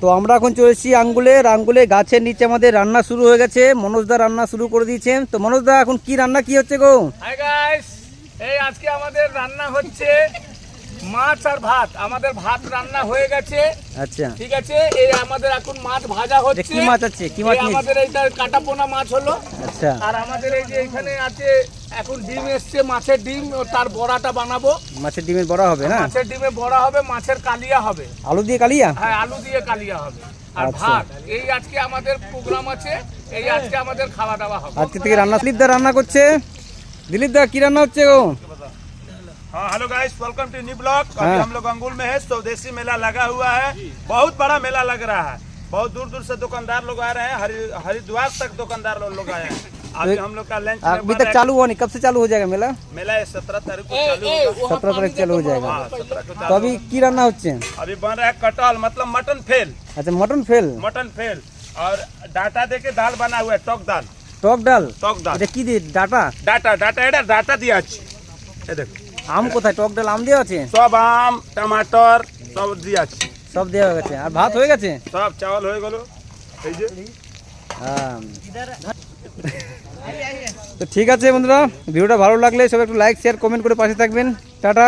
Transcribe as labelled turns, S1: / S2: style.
S1: তো আমরা এখন চলেছি আঙ্গুলে গাছের নিচে আমাদের রান্না শুরু হয়ে গেছে। মনোজদা রান্না শুরু করে দিয়েছেন। তো মনোজদা এখন কি রান্না কি হচ্ছে গো?
S2: হাই গাইস, এই আজকে আমাদের রান্না হচ্ছে মাছ আর ভাত। আমাদের ভাত রান্না হয়ে গেছে।
S1: আচ্ছা,
S2: ঠিক আছে, এই আমাদের এখন মাছ ভাজা হচ্ছে।
S1: কি মাছ আছে? কি মাছ?
S2: আমাদের এইটা কাটাপোনা মাছ হলো।
S1: আচ্ছা,
S2: আর আমাদের এই যে এখানে আছে এখন ডিম এসছে, মাছের ডিম, তার বড়াটা বানাবো।
S1: মাছের ডিমের বড়া হবে না?
S2: মাছের ডিমে বড়া হবে, মাছের কালিয়া হবে।
S1: আলু দিয়ে কালিয়া?
S2: হ্যাঁ, আলু দিয়ে কালিয়া হবে। আর
S1: আচ্ছা।
S2: ভাত, এই আজকে আমাদের প্রোগ্রাম আছে। এই আজকে আমাদের খাওয়া দাওয়া হবে।
S1: আজকে থেকে রান্না দিলীপ দা রান্না করছে। দিলীপ দা কি রান্না হচ্ছে গো?
S3: हाँ hello guys, welcome to new blog. अभी हम लोग अंगुल में है, स्वदेशी मेला लगा हुआ है। बहुत बड़ा मेला लग रहा है। बहुत दूर दूर से दुकानदार लोग आ रहे हैं। हरिद्वार तक दुकानदार लोग आए हैं। अभी हम लोग का लंच
S1: अभी तक चालू हुआ नहीं, कब से चालू हो जाएगा मेला?
S3: मेला 17 तारीख को चालू होगा।
S1: 17 तारीख चालू हो जाएगा।
S3: 17 को
S1: तो
S3: चालू
S1: अभी की रान्ना হচ্ছে?
S3: अभी बन रहा है कटहल, मतलब मटन फेल।
S1: अच्छा, मटन फेल।
S3: मटन फेल और डाटा दे के दाल बना हुआ है, टॉक दाल।
S1: টক ডাল?
S3: टॉक दाल,
S1: এটা কি দিয়ে? ডাটা?
S3: डाटा डाटा এটা डाटा दिया আছে। এই দেখো
S1: আম কোথায়? টক ডাল আম দেওয়া আছে?
S3: সব আম টমাটর সব দিয়া আছে।
S1: সব দেওয়া হয়ে গেছে। আর ভাত হয়ে গেছে?
S3: সব চাवल হয়ে গেল। এই যে
S1: তো ঠিক আছে বন্ধুরা, ভিডিওটা ভালো লাগলে সবাই একটু লাইক শেয়ার কমেন্ট করে পাশে থাকবেন। টাটা।